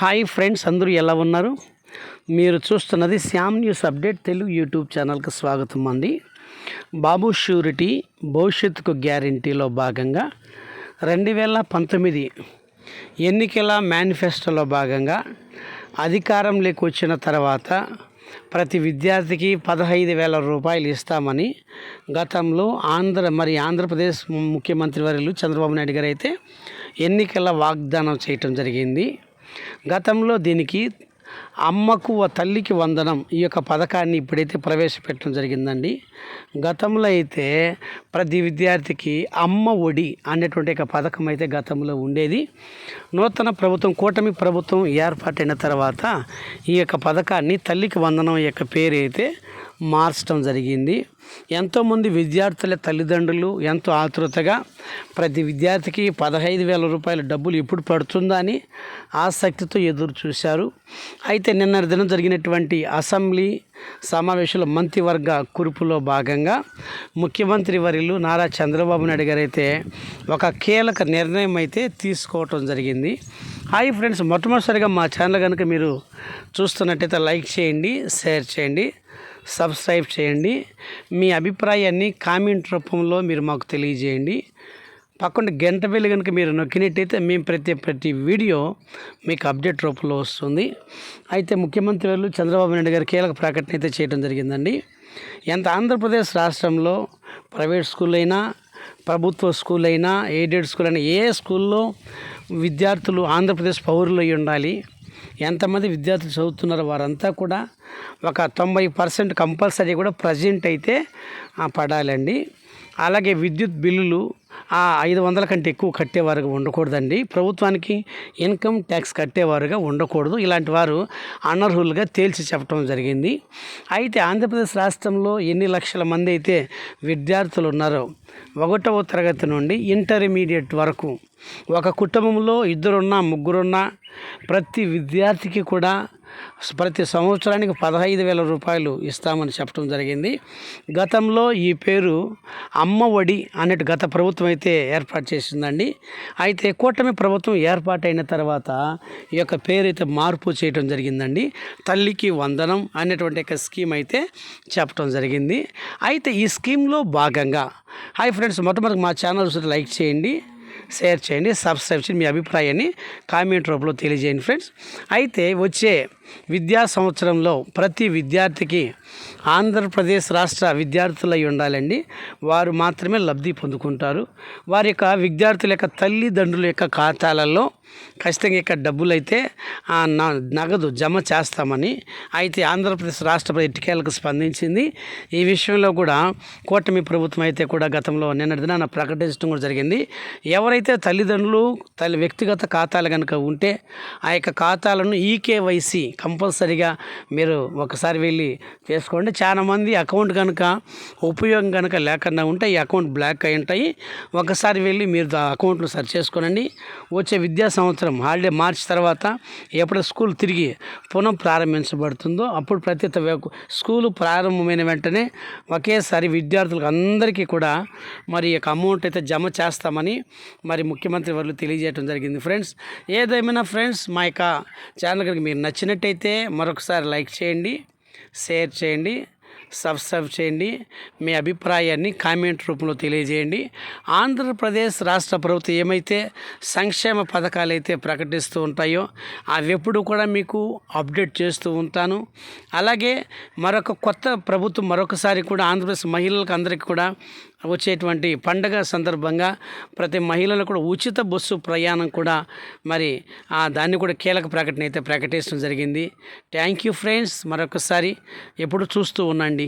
Hi friends, అందరూ ఎలా ఉన్నారు? మీరు చూస్తున్నది Shyam news update Telugu YouTube ఛానల్కి స్వాగతం అండి. బాబు షూరిటీ భవిష్యత్తుకు గ్యారంటీలో భాగంగా 2019 ఎన్నికల మేనిఫెస్టోలో భాగంగా అధికారంలోకి వచ్చిన తర్వాత ప్రతి విద్యార్థికి 15,000 రూపాయలు ఇస్తామని గతంలో ఆంధ్రప్రదేశ్ ముఖ్యమంత్రి వర్యులు చంద్రబాబు నాయుడు గారు అయితే ఎన్నికల వాగ్దానం చేయటం జరిగింది. గతంలో దీనికి అమ్మకు తల్లికి వందనం ఈ యొక్క పథకాన్ని ఇప్పుడైతే ప్రవేశపెట్టడం జరిగిందండి. గతంలో అయితే ప్రతి విద్యార్థికి అమ్మ ఒడి అనేటువంటి ఒక పథకం అయితే గతంలో ఉండేది. నూతన ప్రభుత్వం కూటమి ప్రభుత్వం ఏర్పాటైన తర్వాత ఈ యొక్క పథకాన్ని తల్లికి వందనం యొక్క పేరు అయితే మార్చడం జరిగింది. ఎంతోమంది విద్యార్థుల తల్లిదండ్రులు ఎంతో ఆతృతగా ప్రతి విద్యార్థికి 15,000 రూపాయల డబ్బులు ఎప్పుడు పడుతుందా అని ఆసక్తితో ఎదురు చూశారు. అయితే నిన్న దినం జరిగినటువంటి అసెంబ్లీ సమావేశంలో మంత్రివర్గ కురుపులో భాగంగా ముఖ్యమంత్రి వర్యులు నారా చంద్రబాబు నాయుడు గారు అయితే ఒక కీలక నిర్ణయం అయితే తీసుకోవటం జరిగింది. హాయ్ ఫ్రెండ్స్, మొట్టమొదటిసారిగా మా ఛానల్ కనుక మీరు చూస్తున్నట్టయితే లైక్ చేయండి, షేర్ చేయండి, సబ్స్క్రైబ్ చేయండి. మీ అభిప్రాయాన్ని కామెంట్ రూపంలో మీరు మాకు తెలియజేయండి. పక్కన గంట బెల్ కనుక మీరు నొక్కినట్టయితే మేము ప్రతి వీడియో మీకు అప్డేట్ రూపంలో వస్తుంది. అయితే ముఖ్యమంత్రి వర్యులు చంద్రబాబు నాయుడు గారు కీలక ప్రకటన అయితే చేయడం జరిగిందండి. ఆంధ్రప్రదేశ్ రాష్ట్రంలో ప్రైవేట్ స్కూల్ అయినా, ప్రభుత్వ స్కూల్ అయినా, ఎయిడెడ్ స్కూల్ అయినా, ఏ స్కూల్లో విద్యార్థులు ఆంధ్రప్రదేశ్ పౌరులు అయి ఉండాలి. ఎంతమంది విద్యార్థులు చదువుతున్నారో వారంతా కూడా ఒక 90% కంపల్సరీ కూడా ప్రజెంట్ అయితే పడాలండి. అలాగే విద్యుత్ బిల్లులు 500 కంటే ఎక్కువ కట్టేవారుగా ఉండకూడదండి. ప్రభుత్వానికి ఇన్కమ్ ట్యాక్స్ కట్టేవారుగా ఉండకూడదు. ఇలాంటి వారు అనర్హులుగా తేల్చి చెప్పడం జరిగింది. అయితే ఆంధ్రప్రదేశ్ రాష్ట్రంలో ఎన్ని లక్షల మంది అయితే విద్యార్థులు ఉన్నారో 1వ తరగతి నుండి ఇంటర్మీడియట్ వరకు ఒక కుటుంబంలో 2 ముగ్గురున్నా ప్రతి విద్యార్థికి కూడా ప్రతి సంవత్సరానికి 15,000 రూపాయలు ఇస్తామని చెప్పడం జరిగింది. గతంలో ఈ పేరు అమ్మ ఒడి అన్నట్టు గత ప్రభుత్వం అయితే ఏర్పాటు చేసిందండి. అయితే కూటమి ప్రభుత్వం ఏర్పాటైన తర్వాత ఈ యొక్క పేరు అయితే మార్పు చేయడం జరిగిందండి. తల్లికి వందనం అనేటువంటి ఒక స్కీమ్ అయితే చెప్పడం జరిగింది. అయితే ఈ స్కీమ్లో భాగంగా హాయ్ ఫ్రెండ్స్, మొట్టమొదటి మా ఛానల్ లైక్ చేయండి, షేర్ చేయండి, సబ్స్క్రైబ్ చేయండి. మీ అభిప్రాయాన్ని కామెంట్ రూపంలో తెలియజేయండి ఫ్రెండ్స్. అయితే వచ్చే విద్యా సంవత్సరంలో ప్రతి విద్యార్థికి ఆంధ్రప్రదేశ్ రాష్ట్ర విద్యార్థులు అయి ఉండాలండి. వారు మాత్రమే లబ్ధి పొందుకుంటారు. వారి యొక్క విద్యార్థుల యొక్క తల్లిదండ్రుల యొక్క ఖాతాలలో ఖచ్చితంగా యొక్క డబ్బులు అయితే నగదు జమ చేస్తామని అయితే ఆంధ్రప్రదేశ్ రాష్ట్ర ఎట్టికేలకు స్పందించింది. ఈ విషయంలో కూడా కూటమి ప్రభుత్వం అయితే కూడా గతంలో నిన్నటి దినాన ప్రకటించడం కూడా జరిగింది. ఎవరైతే తల్లిదండ్రులు వ్యక్తిగత ఖాతాలు కనుక ఉంటే ఆ యొక్క ఖాతాలను ఈకేవైసీ కంపల్సరీగా మీరు ఒకసారి వెళ్ళి చేసుకోండి. చాలామంది అకౌంట్ కనుక ఉపయోగం కనుక లేకుండా ఉంటే ఈ అకౌంట్ బ్లాక్ అయి ఉంటాయి. ఒకసారి వెళ్ళి మీరు అకౌంట్లు సర్చ్ చేసుకోనండి. వచ్చే విద్యా సంవత్సరం హాలిడే మార్చి తర్వాత ఎప్పుడు స్కూల్ తిరిగి పునః ప్రారంభించబడుతుందో అప్పుడు ప్రతి స్కూలు ప్రారంభమైన వెంటనే ఒకేసారి విద్యార్థులకు అందరికీ కూడా మరి యొక్క అమౌంట్ అయితే జమ చేస్తామని మరి ముఖ్యమంత్రి వర్యులు తెలియజేయడం జరిగింది. ఫ్రెండ్స్, ఏదేమైనా ఫ్రెండ్స్, మా యొక్క ఛానల్ కనుక మీరు నచ్చినట్టయితే మరొకసారి లైక్ చేయండి, షేర్ చేయండి, సబ్స్క్రైబ్ చేయండి. మీ అభిప్రాయాన్ని కామెంట్ రూపంలో తెలియజేయండి. ఆంధ్రప్రదేశ్ రాష్ట్ర ప్రభుత్వం ఏమైతే సంక్షేమ పథకాలు అయితే ప్రకటిస్తూ ఉంటాయో అవి ఎప్పుడు కూడా మీకు అప్డేట్ చేస్తూ ఉంటాను. అలాగే మరొక కొత్త ప్రభుత్వం మరొకసారి కూడా ఆంధ్రప్రదేశ్ మహిళలకు అందరికీ కూడా వచ్చేటువంటి పండగ సందర్భంగా ప్రతి మహిళలు కూడా ఉచిత బస్సు ప్రయాణం కూడా మరి దాన్ని కూడా కీలక ప్రకటన అయితే ప్రకటించడం జరిగింది. Thank you friends. మరొకసారి ఎప్పుడు చూస్తూ ఉండండి.